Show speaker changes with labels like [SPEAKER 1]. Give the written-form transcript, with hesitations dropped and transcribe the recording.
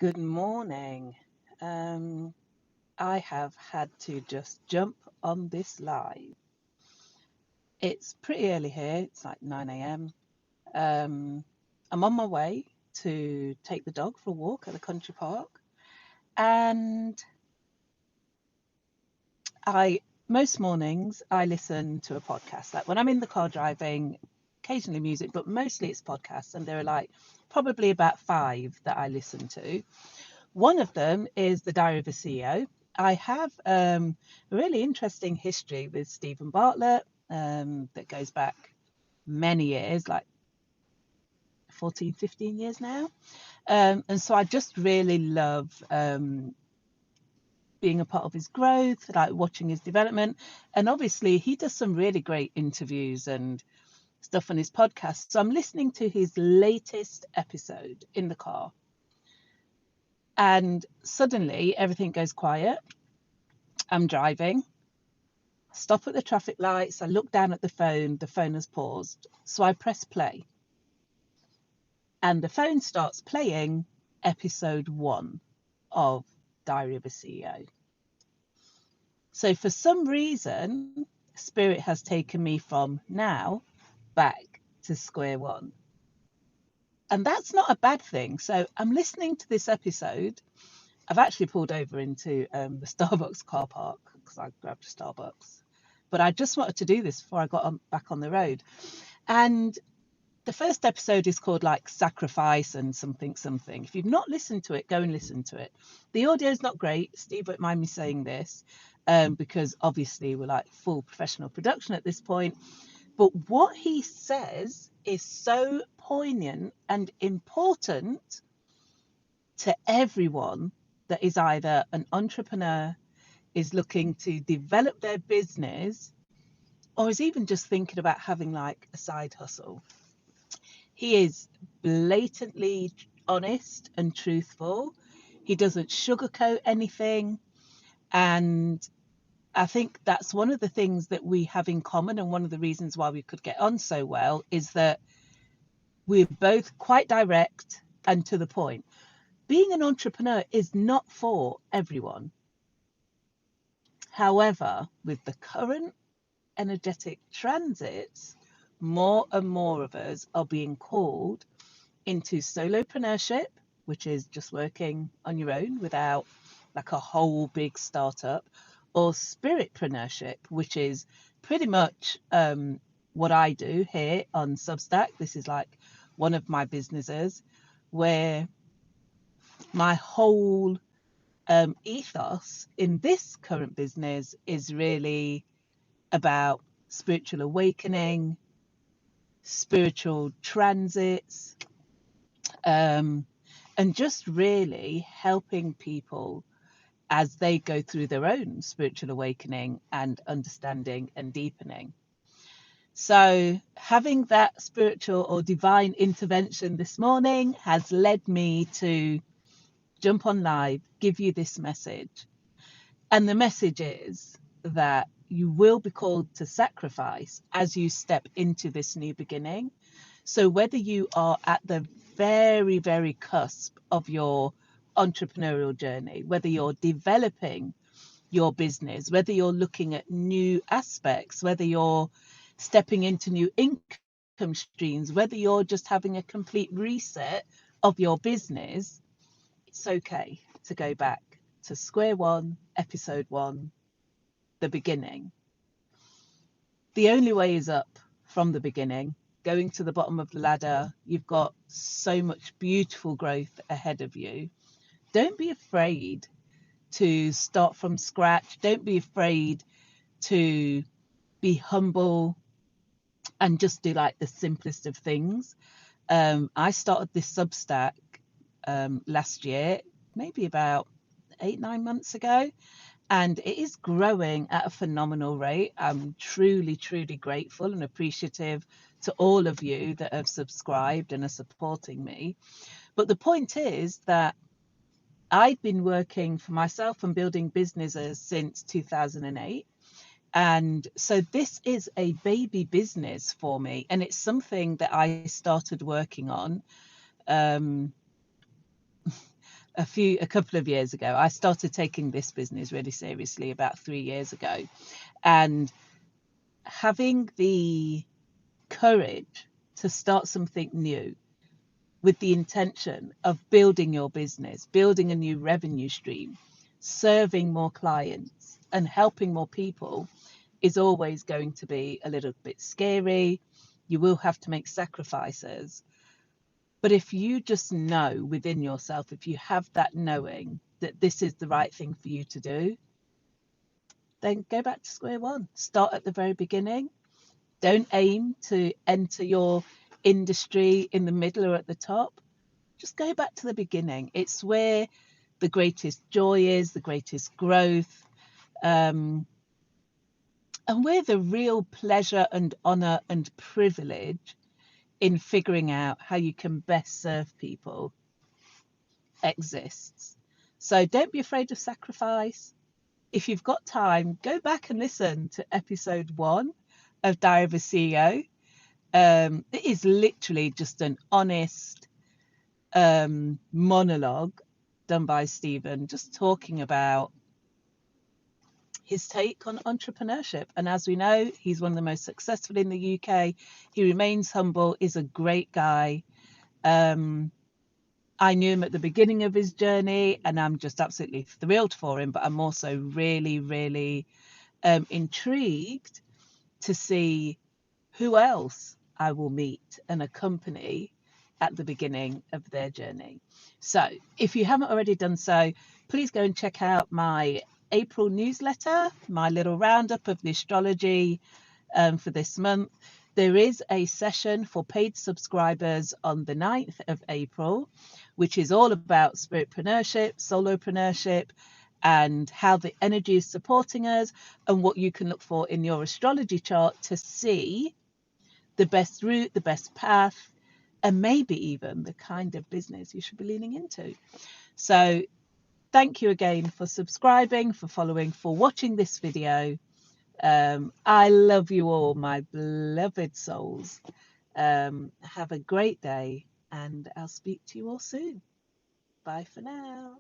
[SPEAKER 1] Good morning. I have had to just jump on this live. It's pretty early here, it's like 9 a.m. I'm on my way to take the dog for a walk at the country park. And most mornings, I listen to a podcast. Like when I'm in the car driving, occasionally music, but mostly it's podcasts. And there are like probably about 5 that I listen to. One of them is The Diary of a CEO. I have a really interesting history with Stephen Bartlett that goes back many years, like 14, 15 years now. And so I just really love being a part of his growth, like watching his development. And obviously, he does some really great interviews and stuff on his podcast. So I'm listening to his latest episode in the car. And suddenly everything goes quiet. I'm driving, stop at the traffic lights. I look down at the phone has paused. So I press play. And the phone starts playing episode 1 of Diary of a CEO. So for some reason, Spirit has taken me from now back to square one. And that's not a bad thing. So I'm listening to this episode. I've actually pulled over into the Starbucks car park because I grabbed a Starbucks. But I just wanted to do this before I got back on the road. And the first episode is called like Sacrifice and something. If you've not listened to it, go and listen to it. The audio is not great. Steve won't mind me saying this because obviously we're like full professional production at this point. But what he says is so poignant and important to everyone that is either an entrepreneur, is looking to develop their business, or is even just thinking about having like a side hustle. He is blatantly honest and truthful. He doesn't sugarcoat anything. And I think that's one of the things that we have in common. And one of the reasons why we could get on so well is that we're both quite direct and to the point. Being an entrepreneur is not for everyone. However, with the current energetic transits, more and more of us are being called into solopreneurship, which is just working on your own without like a whole big startup, or spiritpreneurship, which is pretty much what I do here on Substack. This is like one of my businesses where my whole ethos in this current business is really about spiritual awakening, spiritual transits, and just really helping people as they go through their own spiritual awakening and understanding and deepening. So having that spiritual or divine intervention this morning has led me to jump on live, give you this message. And the message is that you will be called to sacrifice as you step into this new beginning. So whether you are at the very, very cusp of your entrepreneurial journey, whether you're developing your business, whether you're looking at new aspects, whether you're stepping into new income streams, whether you're just having a complete reset of your business, it's okay to go back to square one, episode 1, the beginning. The only way is up from the beginning. Going to the bottom of the ladder, you've got so much beautiful growth ahead of you. Don't be afraid to start from scratch. Don't be afraid to be humble and just do like the simplest of things. I started this Substack last year, maybe about 8-9 months ago, and it is growing at a phenomenal rate. I'm truly, truly grateful and appreciative to all of you that have subscribed and are supporting me. But the point is that I've been working for myself and building businesses since 2008. And so this is a baby business for me. And it's something that I started working on a couple of years ago. I started taking this business really seriously about 3 years ago, and having the courage to start something new with the intention of building your business, building a new revenue stream, serving more clients, and helping more people is always going to be a little bit scary. You will have to make sacrifices. But if you just know within yourself, if you have that knowing that this is the right thing for you to do, then go back to square one. Start at the very beginning. Don't aim to enter your industry in the middle or at the top. Just go back to the beginning. It's where the greatest joy is, the greatest growth, and where the real pleasure and honor and privilege in figuring out how you can best serve people exists. So don't be afraid of sacrifice. If you've got time, go back and listen to episode 1 of Diary of a CEO. It is literally just an honest monologue done by Stephen, just talking about his take on entrepreneurship. And as we know, he's one of the most successful in the UK. He remains humble, is a great guy. I knew him at the beginning of his journey, and I'm just absolutely thrilled for him. But I'm also really, really intrigued to see who else I will meet and accompany at the beginning of their journey. So if you haven't already done so, please go and check out my April newsletter, my little roundup of the astrology for this month. There is a session for paid subscribers on the 9th of April, which is all about spiritpreneurship, solopreneurship, and how the energy is supporting us and what you can look for in your astrology chart to see the best route, the best path, and maybe even the kind of business you should be leaning into. So thank you again for subscribing, for following, for watching this video. I love you all, my beloved souls. Have a great day, and I'll speak to you all soon. Bye for now.